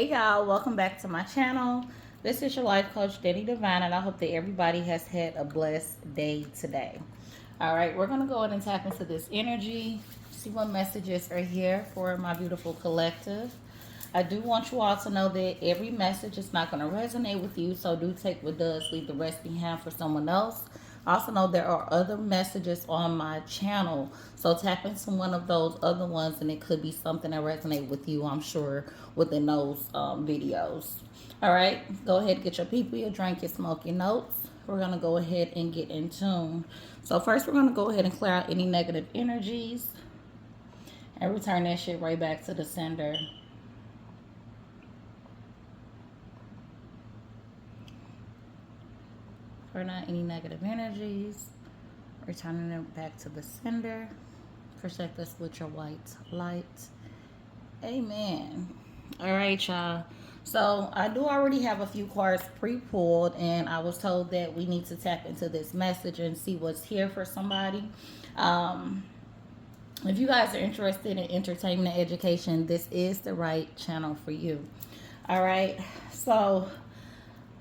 Hey y'all, welcome back to my channel. This is your life coach, Danny Divine, and I hope that everybody has had a blessed day today. All right, we're going to go ahead and tap into this energy, see what messages are here for my beautiful collective. I do want you all to know that every message is not going to resonate with you, so do take what does, leave the rest behind for someone else. Also know there are other messages on my channel, so tap into one of those other ones and it could be something that resonates with you, I'm sure, within those videos. All right, go ahead, get your people, your drink, your smoke, your notes. We're going to go ahead and get in tune. So first we're going to go ahead and clear out any negative energies and return that shit right back to the sender. Clear out any negative energies, returning it back to the sender. Protect us with your white light. Amen. All right, y'all. So I do already have a few cards pre-pulled, and I was told that we need to tap into this message and see what's here for somebody. Um, if you guys are interested in entertainment and education, this is the right channel for you. All right. So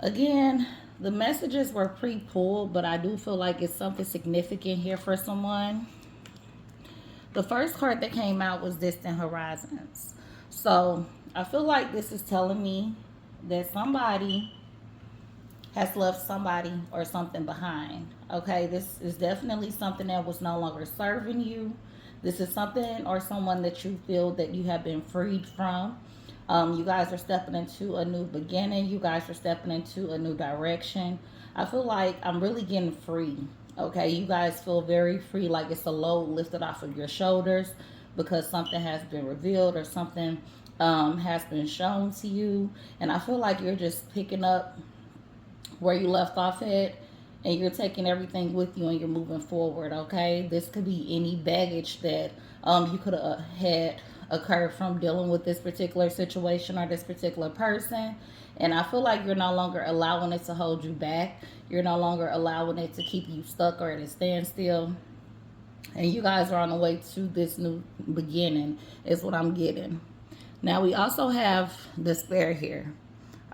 again, the messages were pre-pulled, but I do feel like it's something significant here for someone. The first card that came out was Distant Horizons. So I feel like this is telling me that somebody has left somebody or something behind. Okay, this is definitely something that was no longer serving you. This is something or someone that you feel that you have been freed from. You guys are stepping into a new beginning. You guys are stepping into a new direction. I feel like I'm really getting free. Okay, you guys feel very free, like it's a load lifted off of your shoulders because something has been revealed or something has been shown to you. And I feel like you're just picking up where you left off at and you're taking everything with you and you're moving forward. Okay, this could be any baggage that you could have had occurred from dealing with this particular situation or this particular person. And I feel like you're no longer allowing it to hold you back. You're no longer allowing it to keep you stuck or at a standstill. And you guys are on the way to this new beginning is what I'm getting. Now we also have despair here.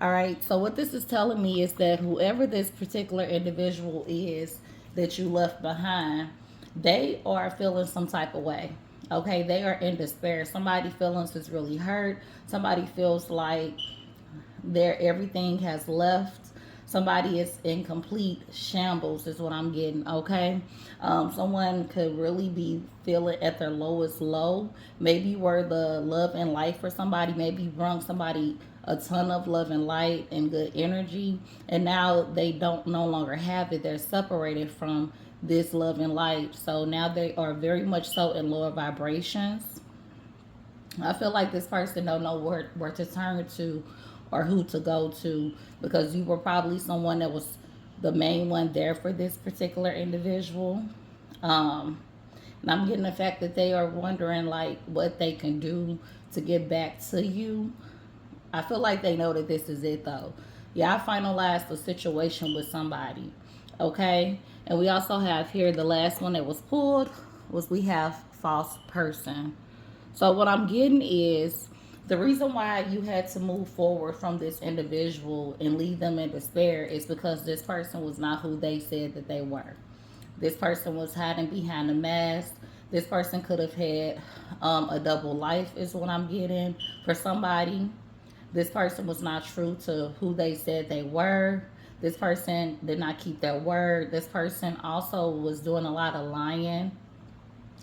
All right. So what this is telling me is that whoever this particular individual is that you left behind, they are feeling some type of way. Okay. They are in despair. Somebody feelings is really hurt. Somebody feels like their everything has left. Somebody is in complete shambles is what I'm getting. Okay, someone could really be feeling at their lowest low. Maybe were the love and light for somebody. Maybe you brought somebody a ton of love and light and good energy, and now they don't no longer have it. They're separated from this love and light, so now they are very much so in lower vibrations. I feel like this person don't know where to turn to or who to go to because you were probably someone that was the main one there for this particular individual. Um, and I'm getting the fact that they are wondering like what they can do to get back to you. I feel like they know that this is it though. Yeah, I finalized the situation with somebody. Okay. And we also have here the last one that was pulled was we have false person. So what I'm getting is the reason why you had to move forward from this individual and leave them in despair is because this person was not who they said that they were. This person was hiding behind a mask. This person could have had a double life is what I'm getting for somebody. This person was not true to who they said they were. This person did not keep their word. This person also was doing a lot of lying.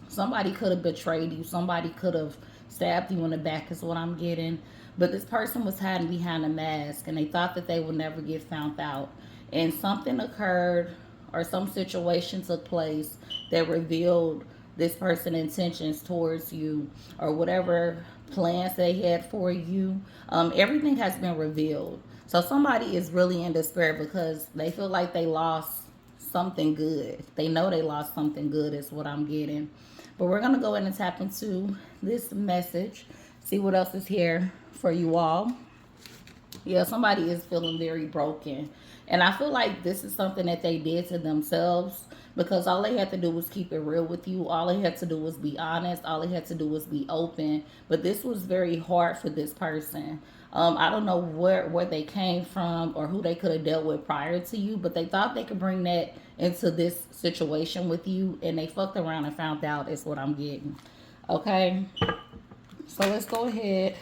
Somebody could have betrayed you. Somebody could have stabbed you in the back is what I'm getting. But this person was hiding behind a mask and they thought that they would never get found out. And something occurred or some situation took place that revealed this person's intentions towards you or whatever plans they had for you. Everything has been revealed. So somebody is really in despair because they feel like they lost something good. They know they lost something good is what I'm getting. But we're going to go in and tap into this message, see what else is here for you all. Yeah, somebody is feeling very broken. And I feel like this is something that they did to themselves because all they had to do was keep it real with you. All they had to do was be honest. All they had to do was be open. But this was very hard for this person. I don't know where they came from or who they could have dealt with prior to you, but they thought they could bring that into this situation with you, and they fucked around and found out. Is what I'm getting. Okay, so let's go ahead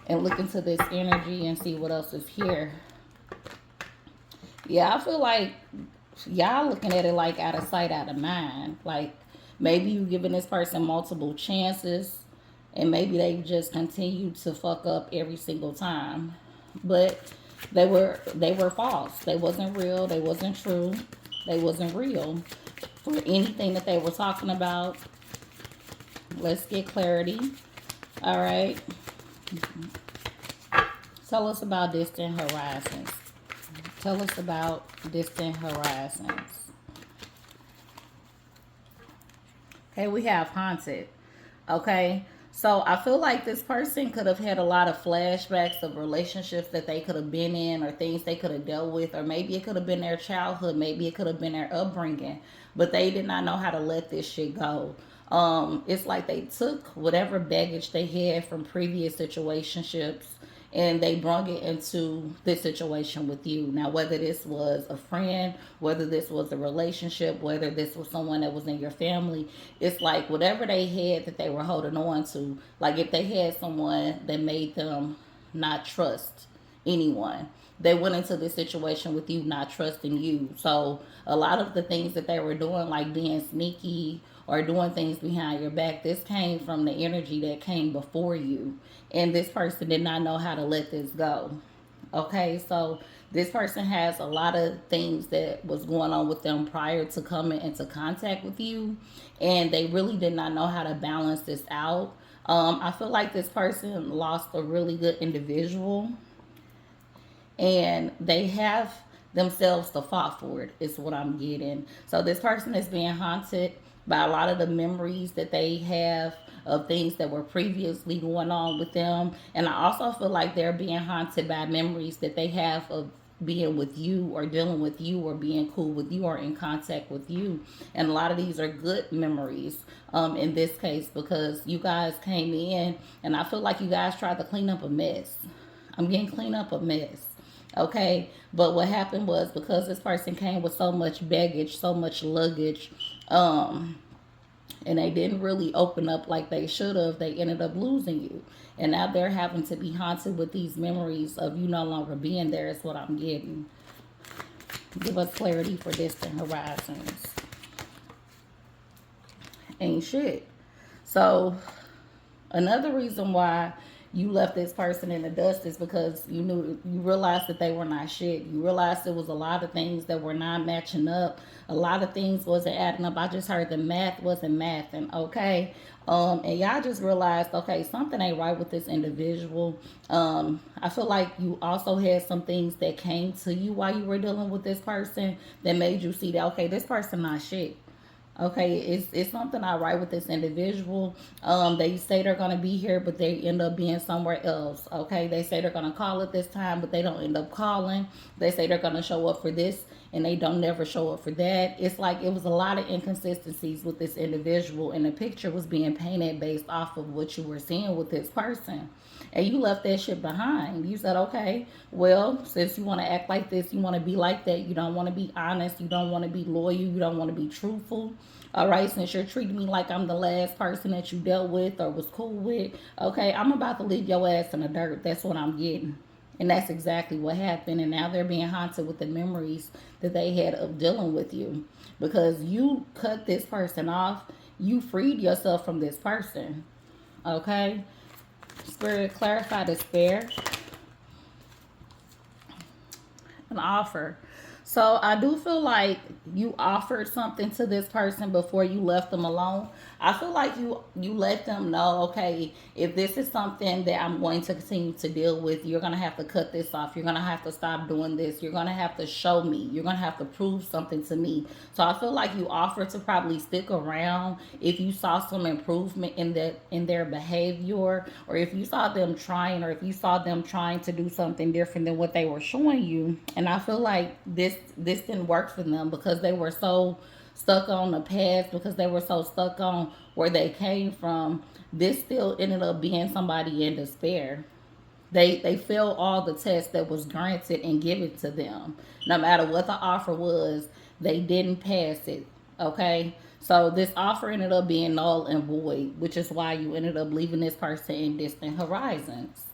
and look into this energy and see what else is here. Yeah, I feel like y'all looking at it like out of sight, out of mind. Like maybe you giving this person multiple chances, and maybe they just continue to fuck up every single time. But they were false. They wasn't real. They wasn't true. They wasn't real for anything that they were talking about. Let's get clarity. All right. Tell us about distant horizons. Tell us about distant horizons. Okay, we have haunted. Okay, so I feel like this person could have had a lot of flashbacks of relationships that they could have been in or things they could have dealt with, or maybe it could have been their childhood, maybe it could have been their upbringing, but they did not know how to let this shit go. It's like they took whatever baggage they had from previous situationships and they brought it into this situation with you. Now, whether this was a friend, whether this was a relationship, whether this was someone that was in your family, it's like whatever they had that they were holding on to, like if they had someone that made them not trust anyone, they went into this situation with you not trusting you. So a lot of the things that they were doing, like being sneaky or doing things behind your back, this came from the energy that came before you. And this person did not know how to let this go. Okay, so this person has a lot of things that was going on with them prior to coming into contact with you, and they really did not know how to balance this out. I feel like this person lost a really good individual, and they have themselves to fought for it, is what I'm getting. So this person is being haunted by a lot of the memories that they have of things that were previously going on with them. And I also feel like they're being haunted by memories that they have of being with you or dealing with you or being cool with you or in contact with you. And a lot of these are good memories in this case, because you guys came in and I feel like you guys tried to clean up a mess. I'm getting clean up a mess. Okay, but what happened was, because this person came with so much baggage, so much luggage, and they didn't really open up like they should have, they ended up losing you. And now they're having to be haunted with these memories of you no longer being there, is what I'm getting. Give us clarity for distant horizons. Ain't shit. So another reason why you left this person in the dust is because you realized that they were not shit. You realized there was a lot of things that were not matching up. A lot of things wasn't adding up. I just heard the math wasn't mathing, okay? And y'all just realized, okay, something ain't right with this individual. I feel like you also had some things that came to you while you were dealing with this person that made you see that, okay, this person not shit. Okay, it's something I write with this individual. They say they're gonna be here, but they end up being somewhere else. Okay, they say they're gonna call at this time, but they don't end up calling. They say they're gonna show up for this, and they don't never show up for that. It's like it was a lot of inconsistencies with this individual, and the picture was being painted based off of what you were seeing with this person. And you left that shit behind. You said, okay, well, since you want to act like this, you want to be like that, you don't want to be honest, you don't want to be loyal, you don't want to be truthful. All right, since you're treating me like I'm the last person that you dealt with or was cool with, okay, I'm about to leave your ass in the dirt. That's what I'm getting. And that's exactly what happened. And now they're being haunted with the memories that they had of dealing with you. Because you cut this person off, you freed yourself from this person. Okay? Spirit, clarify despair and offer. So I do feel like you offered something to this person before you left them alone. I feel like you let them know, okay, if this is something that I'm going to continue to deal with, you're gonna have to cut this off. You're gonna have to stop doing this. You're gonna have to show me. You're gonna have to prove something to me. So I feel like you offered to probably stick around if you saw some improvement in their behavior, or if you saw them trying, or if you saw them trying to do something different than what they were showing you. And I feel like this didn't work for them because they were so stuck on the past, because they were so stuck on where they came from. This still ended up being somebody in despair. They failed all the tests that was granted and given to them. No matter what the offer was, they didn't pass it. Okay? So this offer ended up being null and void, which is why you ended up leaving this person in distant horizons.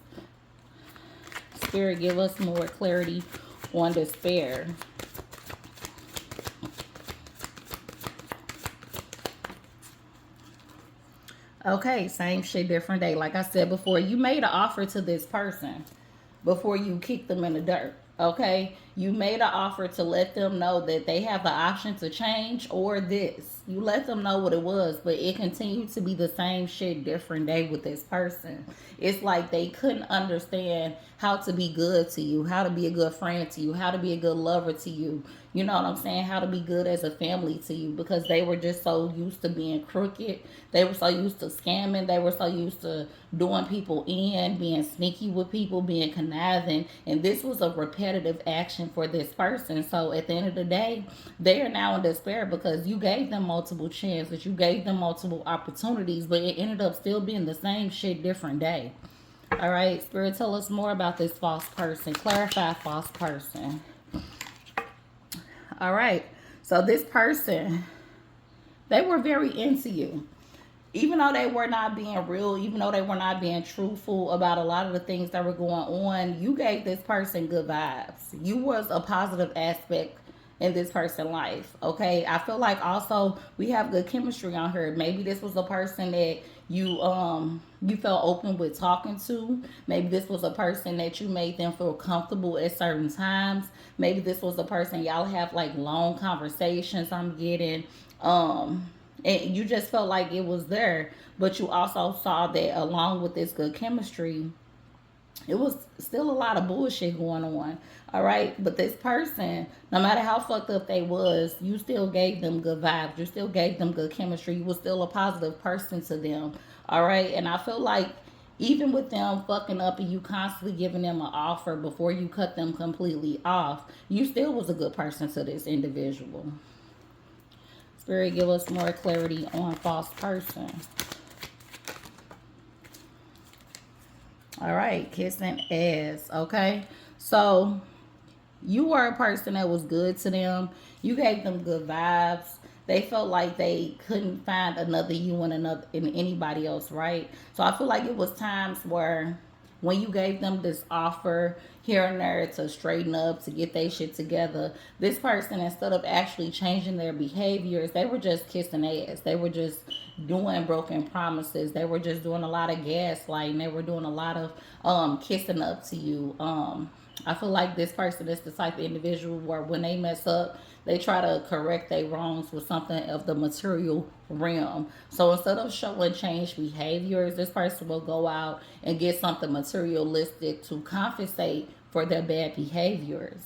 Spirit, give us more clarity on despair. Okay, same shit, different day. Like I said before, you made an offer to this person before you kicked them in the dirt. Okay, you made an offer to let them know that they have the option to change or this. You let them know what it was, but it continued to be the same shit, different day with this person. It's like they couldn't understand how to be good to you, how to be a good friend to you, how to be a good lover to you. You know what I'm saying? How to be good as a family to you, because they were just so used to being crooked. They were so used to scamming. They were so used to doing people in, being sneaky with people, being conniving. And this was a repetitive action for this person. So at the end of the day, they are now in despair because you gave them multiple chances. You gave them multiple opportunities, but it ended up still being the same shit, different day. All right, Spirit, tell us more about this false person. Clarify false person. All right. So this person, they were very into you. Even though they were not being real, even though they were not being truthful about a lot of the things that were going on, you gave this person good vibes. You was a positive aspect in this person's life. Okay. I feel like also we have good chemistry on her. Maybe this was a person that you felt open with talking to. Maybe this was a person that you made them feel comfortable at certain times. Maybe this was a person y'all have like long conversations, I'm getting. And you just felt like it was there, but you also saw that along with this good chemistry, it was still a lot of bullshit going on. All right. But this person, no matter how fucked up they was, you still gave them good vibes. You still gave them good chemistry. You was still a positive person to them. All right. And I feel like even with them fucking up and you constantly giving them an offer before you cut them completely off, you still was a good person to this individual. Spirit, give us more clarity on false person. All right, kissing ass. Okay, so you were a person that was good to them. You gave them good vibes. They felt like they couldn't find another you in anybody else, right? So I feel like it was times where when you gave them this offer here and there to straighten up, to get their shit together, this person, instead of actually changing their behaviors, they were just kissing ass. They were just doing broken promises. They were just doing a lot of gaslighting. They were doing a lot of kissing up to you. I feel like this person is the type of individual where when they mess up, they try to correct their wrongs with something of the material realm. So instead of showing changed behaviors, this person will go out and get something materialistic to compensate for their bad behaviors.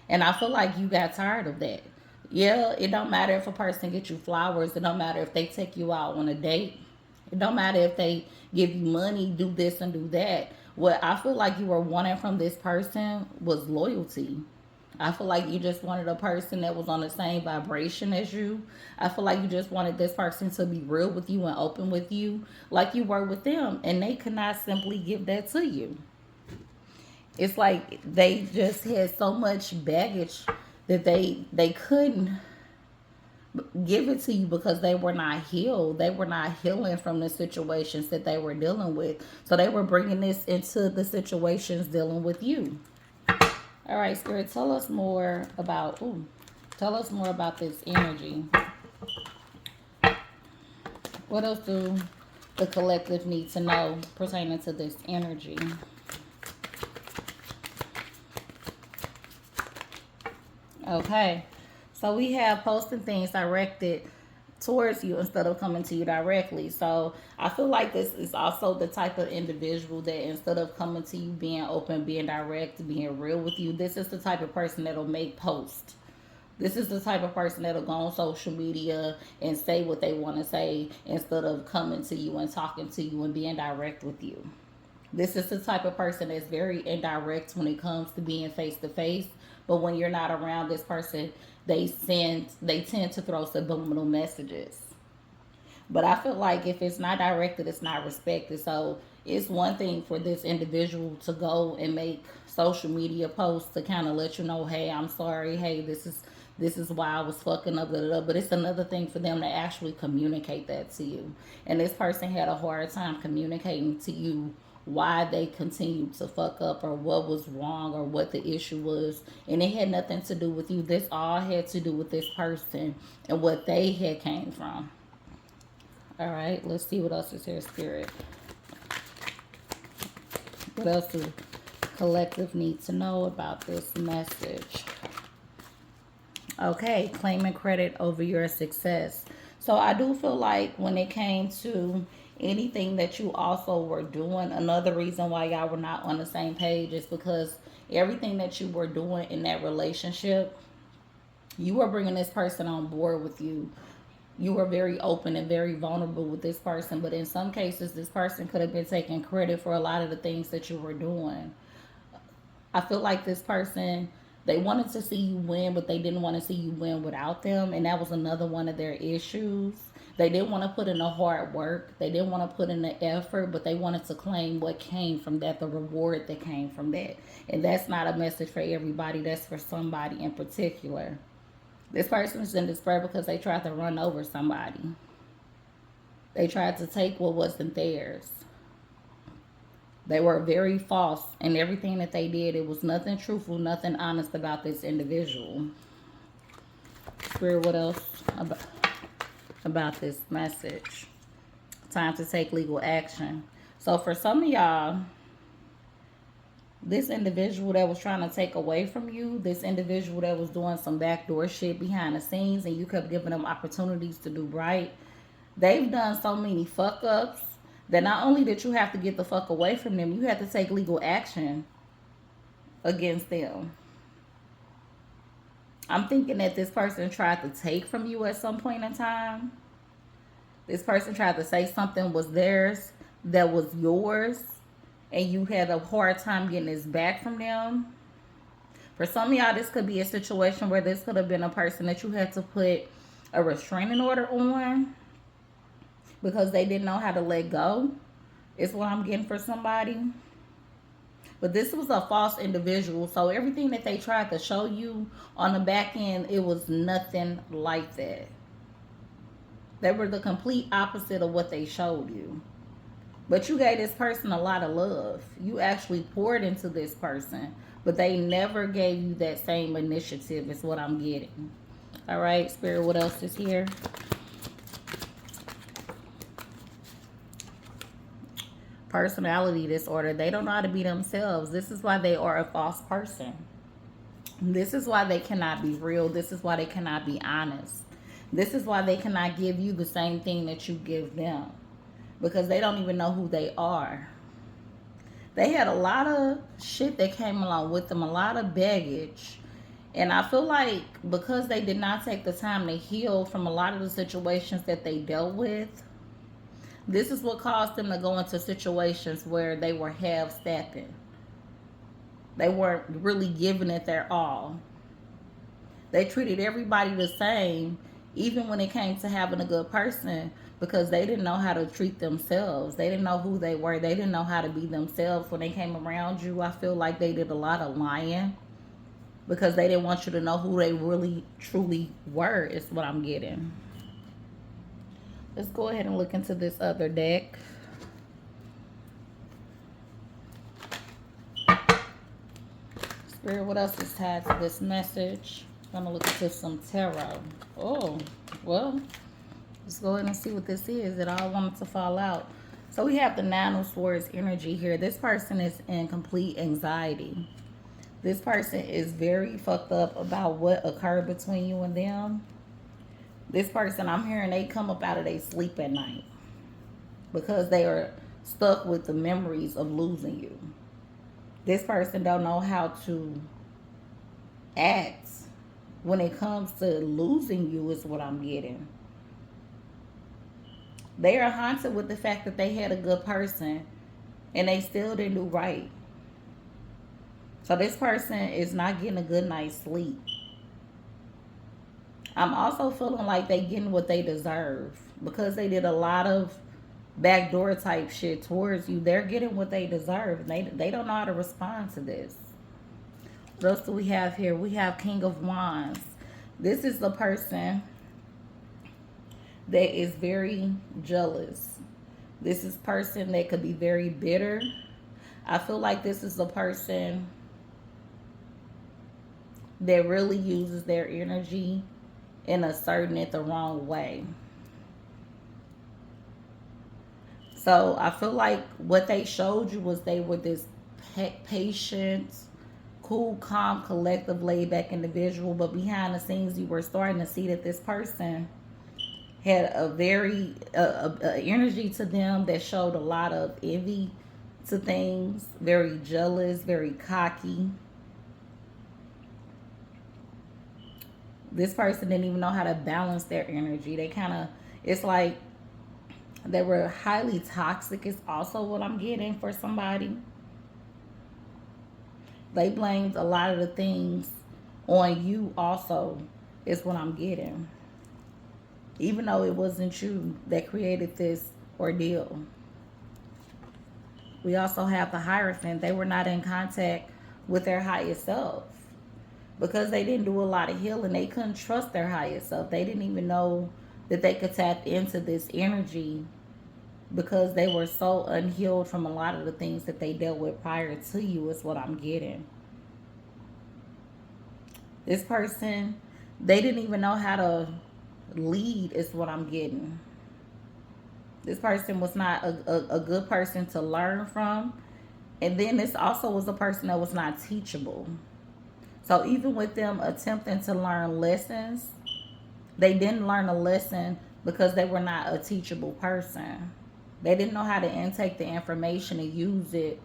And I feel like you got tired of that. Yeah, it don't matter if a person get you flowers. It don't matter if they take you out on a date. It don't matter if they give you money, do this and do that. What I feel like you were wanting from this person was loyalty. I feel like you just wanted a person that was on the same vibration as you. I feel like you just wanted this person to be real with you and open with you like you were with them. And they could not simply give that to you. It's like they just had so much baggage that they couldn't give it to you because they were not healed. They were not healing from the situations that they were dealing with. So they were bringing this into the situations dealing with you. All right, Spirit, tell us more about, tell us more about this energy. What else do the collective need to know pertaining to this energy? Okay, so we have posting things directed towards you instead of coming to you directly. So I feel like this is also the type of individual that instead of coming to you being open, being direct, being real with you, this is the type of person that'll make posts. This is the type of person that'll go on social media and say what they want to say instead of coming to you and talking to you and being direct with you. This is the type of person that's very indirect when it comes to being face to face. But when you're not around this person, they tend to throw subliminal messages. But I feel like if it's not directed, it's not respected. So It's one thing for this individual to go and make social media posts to kind of let you know, hey, I'm sorry, hey, this is why I was fucking up, blah, blah, blah. But it's another thing for them to actually communicate that to you. And this person had a hard time communicating to you why they continued to fuck up or what was wrong or what the issue was. And it had nothing to do with you. This all had to do with this person and what they had came from. All right, let's see what else is here, Spirit. What else do collective need to know about this message? Okay, claiming credit over your success. So I do feel like when it came to anything that you also were doing, another reason why y'all were not on the same page is because everything that you were doing in that relationship, you were bringing this person on board with you. You were very open and very vulnerable with this person, but in some cases, this person could have been taking credit for a lot of the things that you were doing. I feel like this person, they wanted to see you win, but they didn't want to see you win without them, and that was another one of their issues. They didn't want to put in the hard work. They didn't want to put in the effort, but they wanted to claim what came from that, the reward that came from that. And that's not a message for everybody. That's for somebody in particular. This person is in despair because they tried to run over somebody. They tried to take what wasn't theirs. They were very false in everything that they did. It was nothing truthful, nothing honest about this individual. Spirit, what else about this message? Time to take legal action. So for some of y'all, this individual that was trying to take away from you, this individual that was doing some backdoor shit behind the scenes and you kept giving them opportunities to do right, they've done so many fuck ups that not only did you have to get the fuck away from them, you had to take legal action against them. I'm thinking that this person tried to take from you at some point in time. This person tried to say something was theirs that was yours, and you had a hard time getting this back from them. For some of y'all, this could be a situation where this could have been a person that you had to put a restraining order on because they didn't know how to let go, is what I'm getting for somebody. But this was a false individual, so everything that they tried to show you on the back end, it was nothing like that. They were the complete opposite of what they showed you. But you gave this person a lot of love. You actually poured into this person, but they never gave you that same initiative, is what I'm getting. All right, Spirit, what else is here? Personality disorder. They don't know how to be themselves. This is why they are a false person. This is why they cannot be real. This is why they cannot be honest. This is why they cannot give you the same thing that you give them, because they don't even know who they are. They had a lot of shit that came along with them, a lot of baggage. And I feel like because they did not take the time to heal from a lot of the situations that they dealt with, this is what caused them to go into situations where they were half-stepping. They weren't really giving it their all. They treated everybody the same, even when it came to having a good person, because they didn't know how to treat themselves. They didn't know who they were. They didn't know how to be themselves. When they came around you, I feel like they did a lot of lying because they didn't want you to know who they really, truly were, is what I'm getting. Let's go ahead and look into this other deck. Spirit, what else is tied to this message? I'm going to look into some tarot. Oh, well, let's go ahead and see what this is. It all wanted to fall out. So we have the Nine of Swords energy here. This person is in complete anxiety. This person is very fucked up about what occurred between you and them. This person, I'm hearing they come up out of their sleep at night because they are stuck with the memories of losing you. This person don't know how to act when it comes to losing you, is what I'm getting. They are haunted with the fact that they had a good person and they still didn't do right. So this person is not getting a good night's sleep. I'm also feeling like they getting what they deserve because they did a lot of backdoor type shit towards you. They're getting what they deserve. And they don't know how to respond to this. What else do we have here? We have King of Wands. This is the person that is very jealous. This is person that could be very bitter. I feel like this is a person that really uses their energy and asserting it the wrong way. So I feel like what they showed you was they were this patient, cool, calm, collective, laid back individual, but behind the scenes you were starting to see that this person had a very energy to them that showed a lot of envy to things, very jealous, very cocky. This person didn't even know how to balance their energy. They kind of, it's like they were highly toxic is also what I'm getting for somebody. They blamed a lot of the things on you also is what I'm getting. Even though it wasn't you that created this ordeal. We also have the Hierophant. They were not in contact with their highest self. Because they didn't do a lot of healing, they couldn't trust their highest self. They didn't even know that they could tap into this energy because they were so unhealed from a lot of the things that they dealt with prior to you is what I'm getting. This person, they didn't even know how to lead is what I'm getting. This person was not a good person to learn from. And then this also was a person that was not teachable. So even with them attempting to learn lessons, they didn't learn a lesson because they were not a teachable person. They didn't know how to intake the information and use it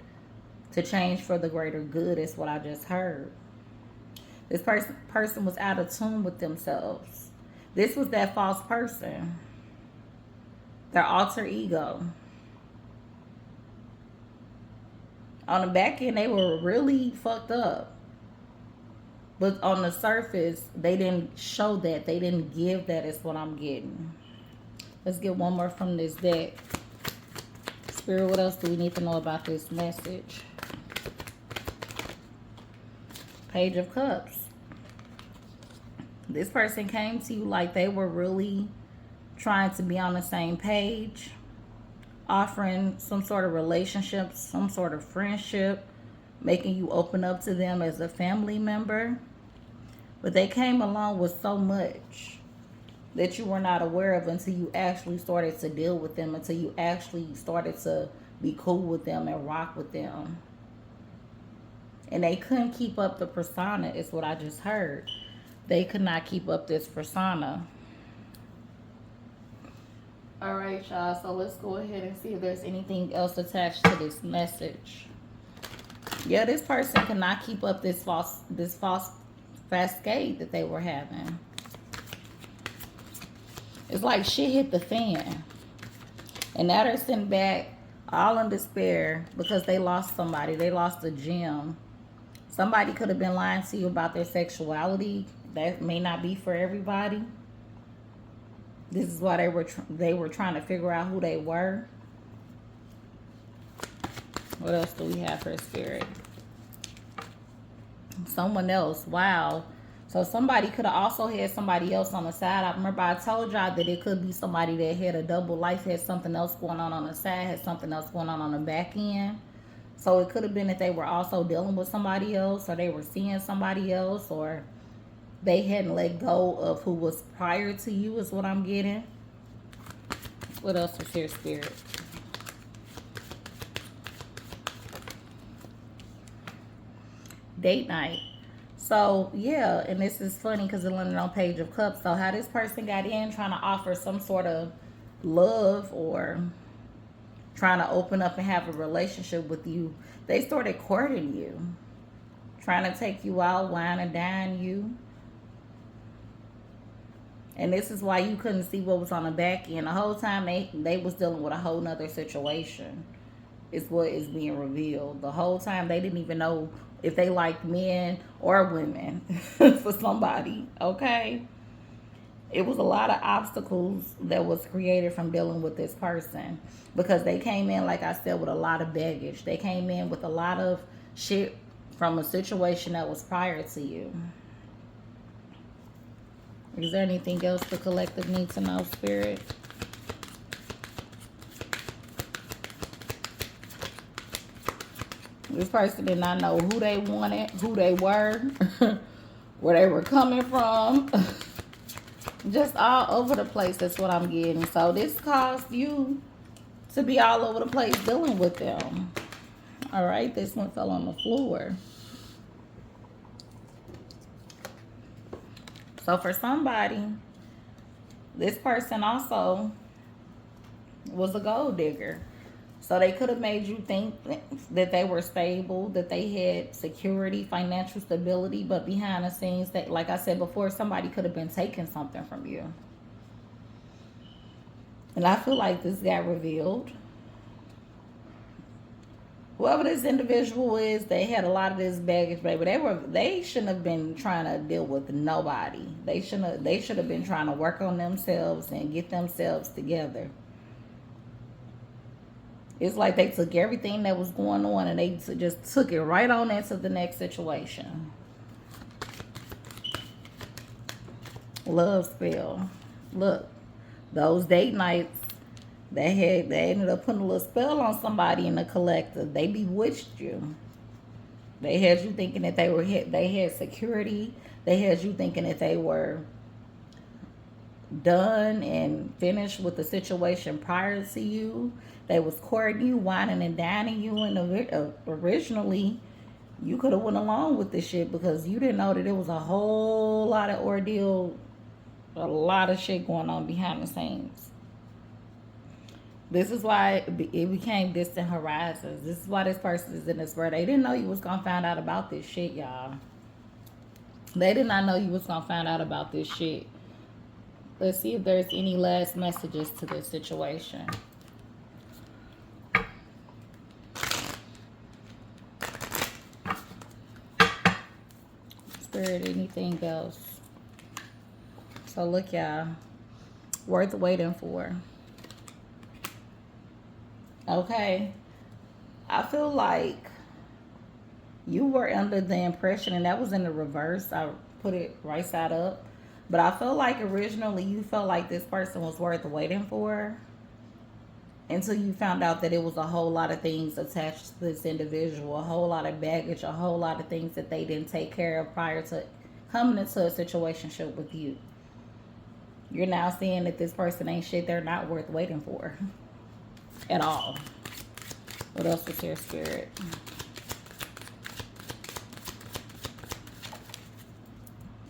to change for the greater good is what I just heard. This person was out of tune with themselves. This was that false person. Their alter ego. On the back end, they were really fucked up. But on the surface, they didn't show that. They didn't give that is what I'm getting. Let's get one more from this deck. Spirit, what else do we need to know about this message? Page of Cups. This person came to you like they were really trying to be on the same page, offering some sort of relationship, some sort of friendship, making you open up to them as a family member. But they came along with so much that you were not aware of until you actually started to deal with them, until you actually started to be cool with them and rock with them. And they couldn't keep up the persona, is what I just heard. They could not keep up this persona. All right, y'all. So let's go ahead and see if there's anything else attached to this message. Yeah, this person cannot keep up this false cascade that they were having. It's like shit hit the fan. And now they're sitting back all in despair because they lost somebody. They lost a gem. Somebody could have been lying to you about their sexuality. That may not be for everybody. This is why they were trying to figure out who they were. What else do we have for Spirit? Someone else. Wow. So somebody could have also had somebody else on the side. I remember I told y'all that it could be somebody that had a double life, had something else going on the side, had something else going on the back end. So it could have been that they were also dealing with somebody else, or they were seeing somebody else, or they hadn't let go of who was prior to you is what I'm getting. What else is here, Spirit? Date night. So, yeah, and this is funny because it landed on Page of Cups. So how this person got in trying to offer some sort of love or trying to open up and have a relationship with you, they started courting you. Trying to take you out, wine and dine you. And this is why you couldn't see what was on the back end. The whole time they was dealing with a whole nother situation. Is what is being revealed. The whole time they didn't even know if they liked men or women for somebody. Okay? It was a lot of obstacles that was created from dealing with this person, because they came in, like I said, with a lot of baggage. They came in with a lot of shit from a situation that was prior to you. Is there anything else the collective needs to know, Spirit? This person did not know who they wanted, who they were, where they were coming from. Just all over the place. That's what I'm getting. So this caused you to be all over the place dealing with them. All right. This one fell on the floor. So for somebody, this person also was a gold digger. So they could have made you think that they were stable, that they had security, financial stability, but behind the scenes, that, like I said before, somebody could have been taking something from you. And I feel like this got revealed. Whoever this individual is, they had a lot of this baggage, baby. They shouldn't have been trying to deal with nobody. They should have been trying to work on themselves and get themselves together. It's like they took everything that was going on and they just took it right on into the next situation. Love spell. Look, those date nights, they ended up putting a little spell on somebody in the collective. They bewitched you. They had you thinking that they had security. They had you thinking that they were done and finished with the situation prior to you. They was courting you, whining and dining you, and originally you could have went along with this shit because you didn't know that there was a whole lot of ordeal, a lot of shit going on behind the scenes. This is why it became distant horizons. This is why this person is in this world. They didn't know you was gonna find out about this shit, y'all. They did not know you was gonna find out about this shit. Let's see if there's any last messages to this situation. Spirit, anything else? So look, y'all, worth waiting for. Okay, I feel like you were under the impression, and that was in the reverse. I put it right side up. But I feel like originally you felt like this person was worth waiting for, until you found out that it was a whole lot of things attached to this individual, a whole lot of baggage, a whole lot of things that they didn't take care of prior to coming into a situationship with you. You're now seeing that this person ain't shit. They're not worth waiting for at all. What else is here, Spirit?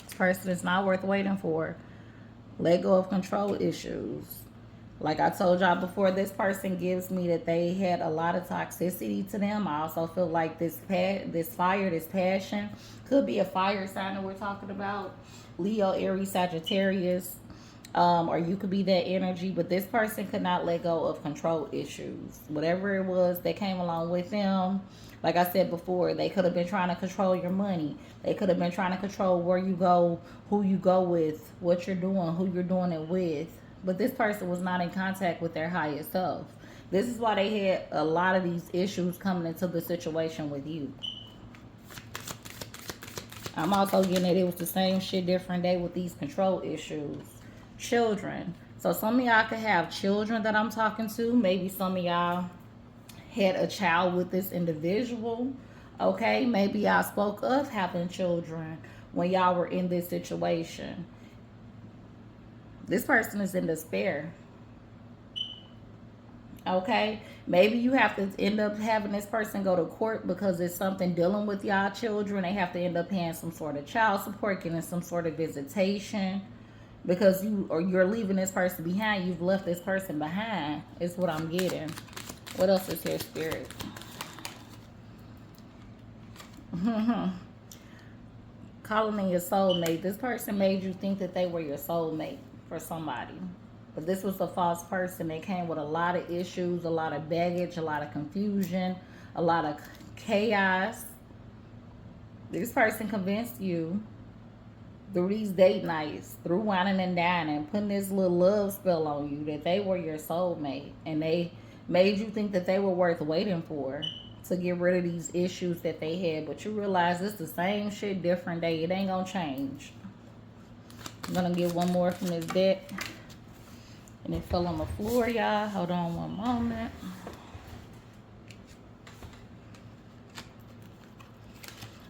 This person is not worth waiting for. Let go of control issues. Like I told y'all before, this person gives me that they had a lot of toxicity to them. I also feel like this fire, this passion, could be a fire sign that we're talking about. Leo, Aries, Sagittarius. Or you could be that energy, but this person could not let go of control issues. Whatever it was that came along with them, like I said before, they could have been trying to control your money. They could have been trying to control where you go, who you go with, what you're doing, who you're doing it with. But this person was not in contact with their highest self. This is why they had a lot of these issues coming into the situation with you. I'm also getting that it was the same shit, different day with these control issues. Children. So some of y'all could have children that I'm talking to. Maybe some of y'all had a child with this individual. Okay, maybe y'all spoke of having children when y'all were in this situation. This person is in despair. Okay, maybe you have to end up having this person go to court because it's something dealing with y'all children. They have to end up paying some sort of child support, getting some sort of visitation, because you're leaving this person behind. You've left this person behind is what I'm getting. What else is here, Spirit? Calling in your soulmate. This person made you think that they were your soulmate for somebody. But this was a false person. They came with a lot of issues, a lot of baggage, a lot of confusion, a lot of chaos. This person convinced you through these date nights, through whining and dining, putting this little love spell on you that they were your soulmate and they made you think that they were worth waiting for to get rid of these issues that they had. But you realize it's the same shit, different day. It ain't gonna change. I'm gonna get one more from this deck. And it fell on the floor, y'all. Hold on one moment.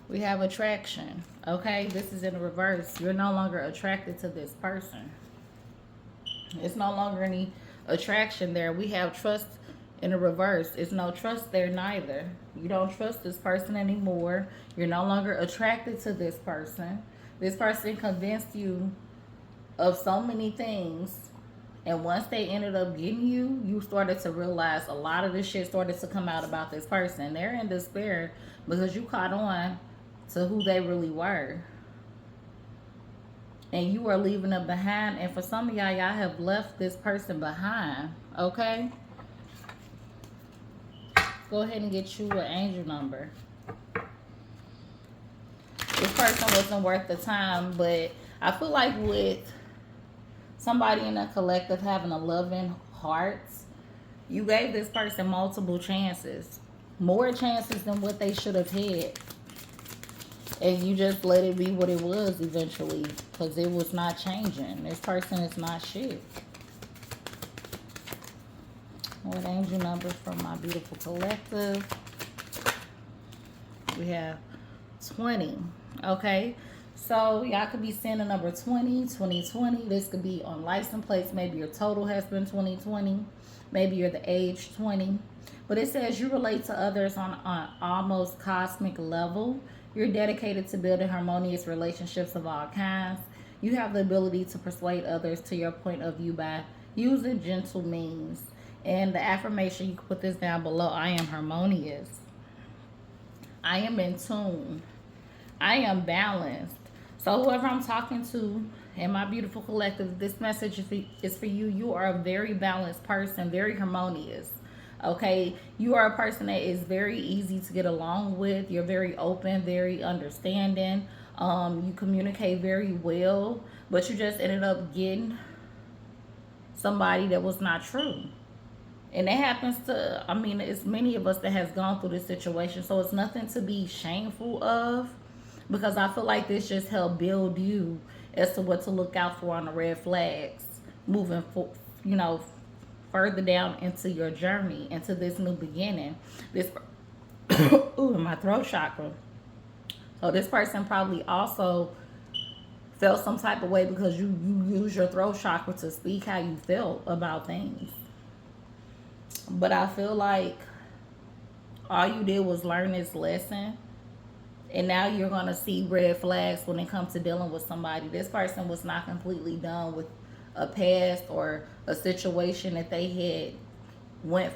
We have attraction. Okay, this is in reverse. You're no longer attracted to this person. It's no longer any attraction there. We have trust in the reverse. It's no trust there neither. You don't trust this person anymore. You're no longer attracted to this person. This person convinced you of so many things. And once they ended up getting you, you started to realize a lot of this shit started to come out about this person. They're in despair because you caught on to who they really were. And you are leaving them behind. And for some of y'all, y'all have left this person behind. Okay? Go ahead and get you an angel number. This person wasn't worth the time, but I feel like with somebody in a collective having a loving heart, you gave this person multiple chances. More chances than what they should have had. And you just let it be what it was eventually. Because it was not changing. This person is not shit. What angel number from my beautiful collective? We have 20. Okay. So y'all could be seeing the number 20, 2020. This could be on license plates. Maybe your total has been 2020. Maybe you're the age 20. But it says you relate to others on an almost cosmic level. You're dedicated to building harmonious relationships of all kinds. You have the ability to persuade others to your point of view by using gentle means. And the affirmation, you can put this down below. I am harmonious. I am in tune. I am balanced. So whoever I'm talking to in my beautiful collective, this message is for you. You are a very balanced person, very harmonious. Okay, you are a person that is very easy to get along with. You're very open, very understanding. You communicate very well, but you just ended up getting somebody that was not true. And that happens to, I mean, it's many of us that has gone through this situation. So it's nothing to be shameful of, because I feel like this just helped build you as to what to look out for on the red flags moving further down into your journey, into this new beginning. This, ooh, my throat chakra. So this person probably also felt some type of way because you use your throat chakra to speak how you felt about things. But I feel like all you did was learn this lesson. And now you're going to see red flags when it comes to dealing with somebody. This person was not completely done with a past or a situation that they had went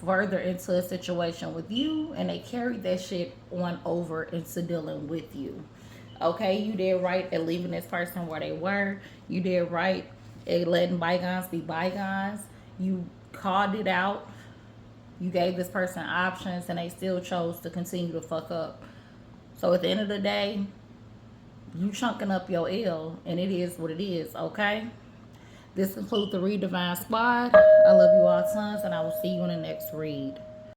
further into a situation with you, and they carried that shit on over into dealing with you. Okay, you did right at leaving this person where they were. You did right at letting bygones be bygones. You called it out. You gave this person options, and they still chose to continue to fuck up. So at the end of the day, you chunking up your L, and it is what it is, okay? This concludes the Read Divine Squad. I love you all tons, and I will see you in the next read.